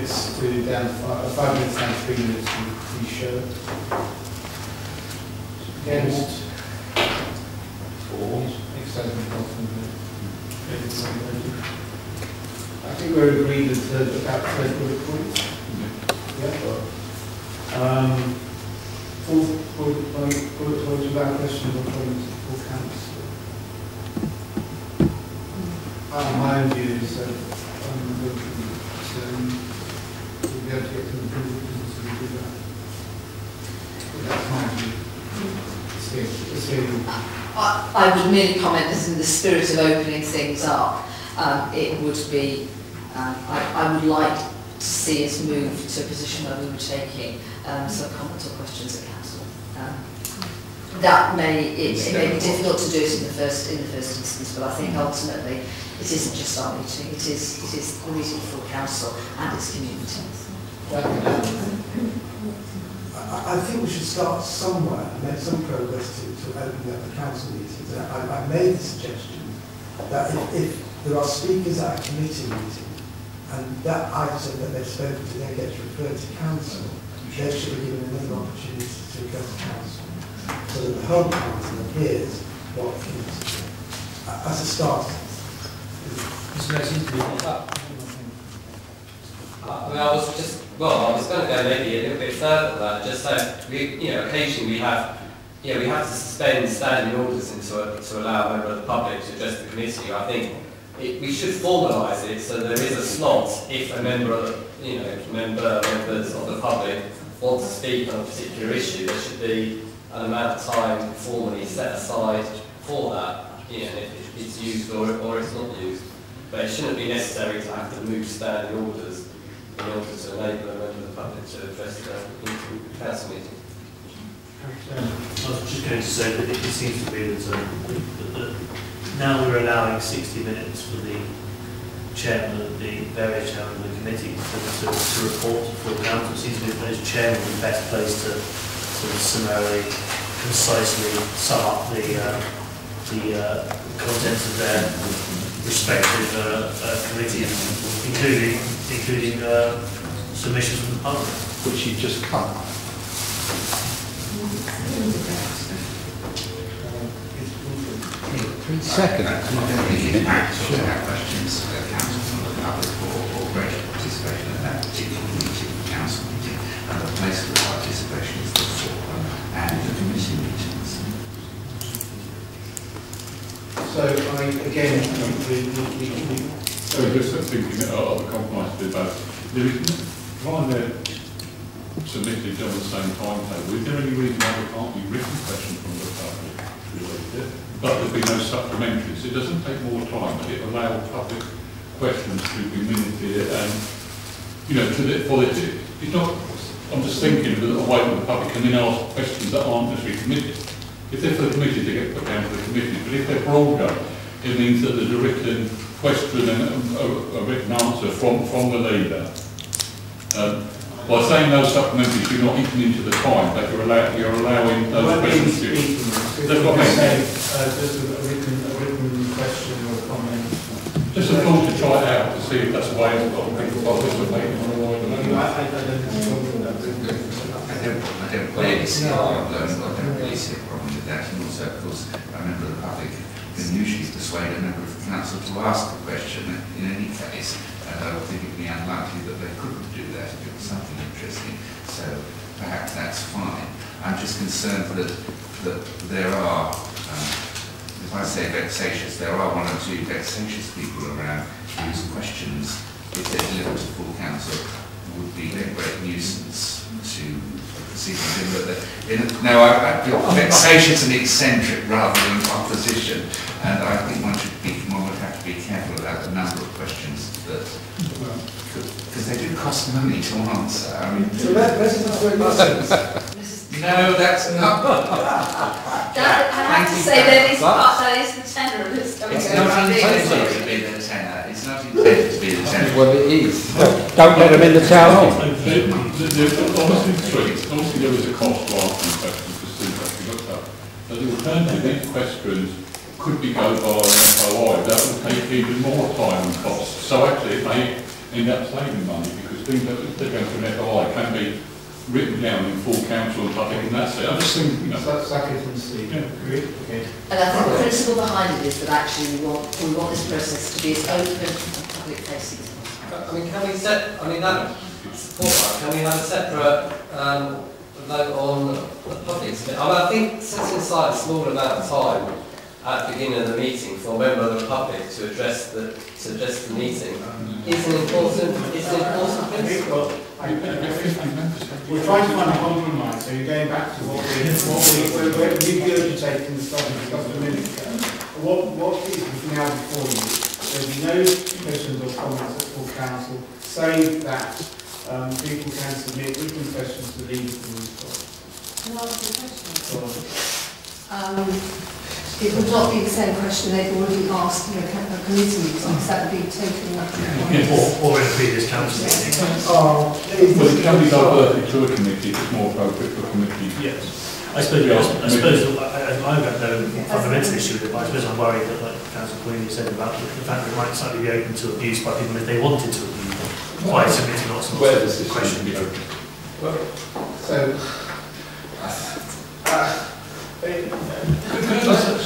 minutes to down to 5 minutes down to 3 minutes to be shown. Against? 4. I think we're agreed about the third bullet point. Yeah. Fourth bullet point about questions or comments for council. My own view is that we'll be able to get some approval to do that. That's my view. I would merely comment that in the spirit of opening things up, it would be, I would like to see us move to a position where we were taking some comments or questions at council. That may be difficult to do it in the first instance, but I think ultimately it isn't just our meeting; it is the meeting for council and its community. I think we should start somewhere and make some progress to opening up the council meetings. I made the suggestion that if there are speakers at a committee meeting and that item that they've spoken to then gets referred to council, they should be given another opportunity to go to council, so that the whole council hears what the committee is. As a start. I was going to go maybe a little bit further than that. Just so occasionally we have to suspend standing orders to allow a member of the public to address the committee. I think we should formalise it so there is a slot if a members of the public want to speak on a particular issue. There should be an amount of time formally set aside for that. If it's used or it's not used. But it shouldn't be necessary to have to move standing orders in order to enable a member of the public to address the council meeting. I was just going to say that it seems to be that now we're allowing 60 minutes for the chairman of the various chairmen of the committees to report for the council. It seems to be that those chairmen are the best place to sort of summarily, concisely sum up the contents of their respective committees, including submissions from the public. Which you just cut. Second. If you have questions for the council from the public or greater participation in that particular meeting, council meeting, and the place of the participation is the forum and the committee meetings. So again, so just thinking of the compromise to do about there is while they're submitted on the same timetable, is there any reason why there can't be written questions from the public related? But there'll be no supplementaries. It doesn't take more time, but it allows public questions to be minuted and it's not. I'm just thinking of a way that the public can then ask questions that aren't necessarily committed. If they're for the committee, they get put down for the committee. But if they're broader, it means that there's a written question and a written answer from the leader. By saying those supplementaries, you're not eating into the time, but you're allowing those questions to be. That's what I mean. Just a written question or a comment. Just a thought to try it out to see if that's a way of people participating on a wider level. I don't really see a problem with that, and also, of course, a member of the public can usually persuade a member of the council to ask a question in any case, and I would think it would be unlikely that they couldn't do that if it was something interesting, so perhaps that's fine. I'm just concerned that there are, if I say vexatious, there are one or two vexatious people around whose questions, if they're delivered to full council, would be a great nuisance to proceeding. No, I feel vexatious and eccentric rather than opposition, and I think one would have to be careful about the number of questions that, because they do cost money to answer. I mean, so residents were nuisance. No, that's not. I have to say that is the tenor of this. It's not intended to be the tenor. It's not intended to be the tenor. Well, it is. Don't let them in the town hall. Obviously, there is a cost to answering questions because things have to be looked at. But the alternative, these questions could be go by an FOI. That will take even more time and cost. So actually, it may end up saving money because things that go through an FOI can be written down in full council and public, and that's it. I just think, you know. Sack it and see. Yeah. Agree? Okay. And I think the principle behind it is that actually we want this process to be as open and public facing as possible. I mean, can we set, I mean, that support that, can we have a separate vote on the public submit? I mean, I think setting aside a small amount of time at the beginning of the meeting for a member of the public to address the meeting is an important principle. We're trying to find a compromise, so you're going back to what we're regurgitating the stuff we discussed a minute ago. What is now before you? There'll be no questions or comments at full council, save that people can submit written questions to lead the response. Can I ask a question? It would not be the same question they've already asked in a committee meeting, that would be taken up. Or in a previous council meeting. Well, it can be diverted to a committee if it's more appropriate for a committee. Yes. I suppose I've got no fundamental issue with it, but I suppose I'm worried that, like Councillor Queenie said, about the fact that it might slightly be open to abuse by people if they wanted to abuse it by submitting lots of questions. So,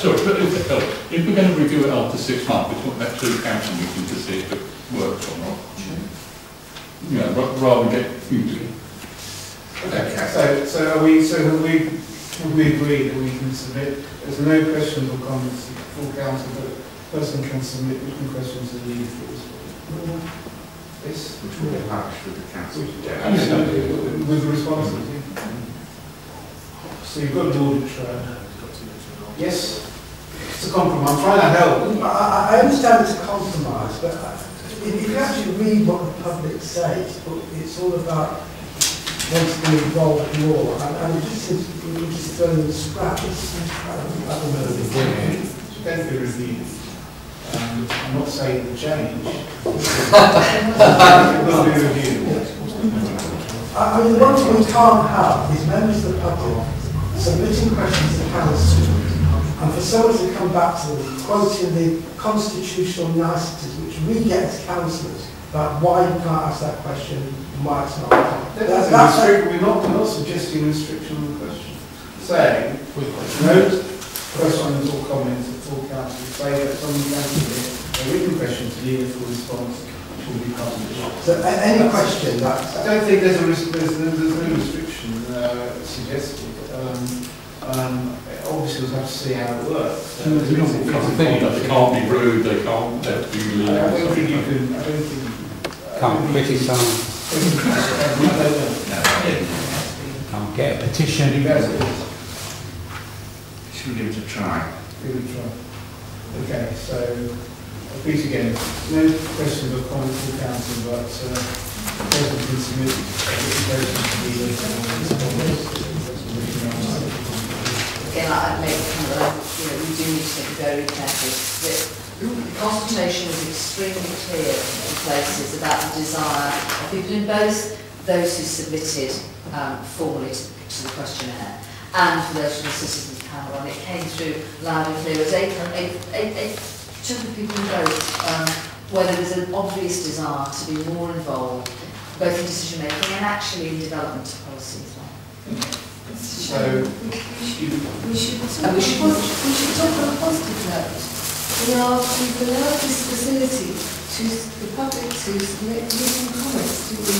Sorry, but if we're going to review it after 6 months, we want that to the council meeting to see if it works or not. You know, rather than get into it. Okay. So have we agree that we can submit? There's no questions or comments to full council, but a person can submit written questions to the lead for this. Yes. Which will be published with the council. With the responses. So you've got an audit trail. Yes, it's a compromise. I'm trying to help. I understand it's a compromise, but if you actually read what the public says, it's all about wanting to involve more, and it just seems to be just throwing the scraps. I don't know. It's going to be reviewed. I'm not saying it will change. It will be reviewed. I mean, the one thing we can't have is members of the public submitting questions to council, and for someone to come back to them, quoting the constitutional niceties which we get as councillors about why you can't ask that question and why it's not. We're not suggesting restriction on the question. Saying, no questions or comments at full council, say that someone can submit a written question to lead a full response, which will be published. So any question that... I don't think there's no restriction suggested. Obviously we'll have to see how it works. They can't be rude, they can't be rude. I don't think you can, Can't criticise, can't get a petition. Should we give it a try? Okay, so repeat again. No questions or comments to the council, but the person can submit Again, I'd make the comment that we do need to think very carefully. The consultation was extremely clear in places about the desire of people in both those who submitted formally to the questionnaire and for those from the citizens panel, and it came through loud and clear as a chunk of people in both, where there was an obvious desire to be more involved, both in decision making and actually in development of policy as well. So we should talk on a positive note. We've allowed this facility to the public to submit written comments to the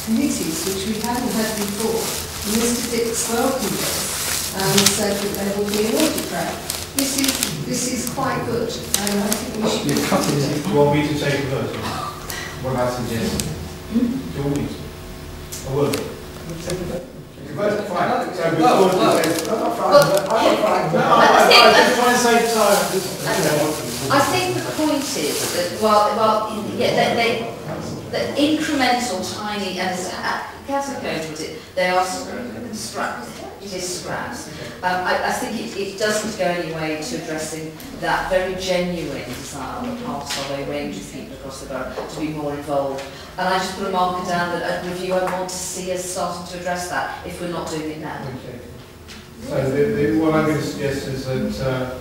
committees, which we hadn't had before. And Mr. Dix welcomed this and said that there will be an audit trail. This is quite good, and I think we should. you want me to take a vote? What I suggest? Do you want me to? I will. Take a vote. Fine. So before I think the point is that that incremental, tiny, and as Councillor Cohen put it, they are scraps. It is scraps. I think it doesn't go any way to addressing that very genuine desire on the part of a range of people across the borough to be more involved. And I just put a marker down that at review I want to see us starting to address that if we're not doing it now. Okay. So what I'm going to suggest is that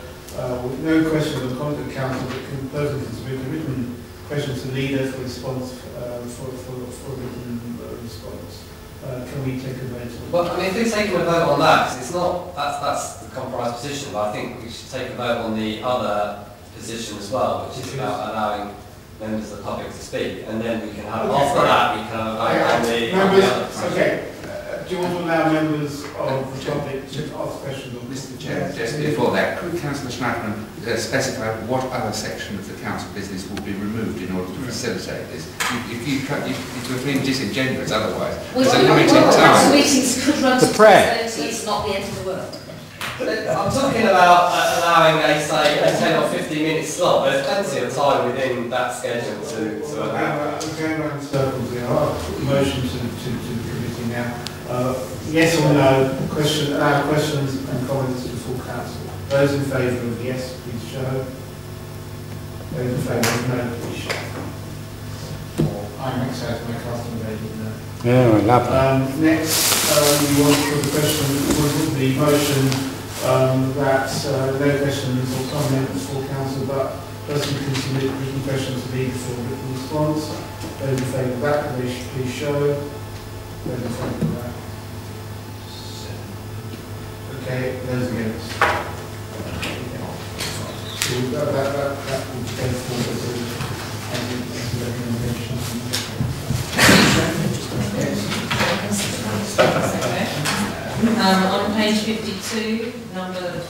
with no questions on content council, the person can submit a written question to leader for response for written can we take a vote on? Well, I mean, if we're taking a vote on that, 'cause it's not, that's the compromise position, but I think we should take a vote on the other position as well, which is about allowing members of the public to speak, and then we can have, Okay, after that, we can have a vote on the Members, other position. okay, do you want to allow members of the public to ask questions? Mr. Chair, just before that, could Councillor Schnappman specify what other section of the council business will be removed in order to facilitate this? You're being disingenuous otherwise. There's a limited Council time. meetings could run to The prayer. 6:30, it's not the end of the world. I'm talking about allowing a, say, a 10 or 15 minute slot. There's plenty of time within that schedule to allow. We're going around in circles here. I'll put the motion to the committee now. Yes or no, questions and comments to full council. Those in favour of yes, please show. Those in favour of no, please show. I'm excited to make custom voting no. Yeah, lovely. Next, we want to put the question, the motion that no questions or comments for council, but person can submit written questions to me for written response. Those in favour of that, please show. Those in favour of that. Okay, those against. So that will go forward as a recommendation. On page 52, number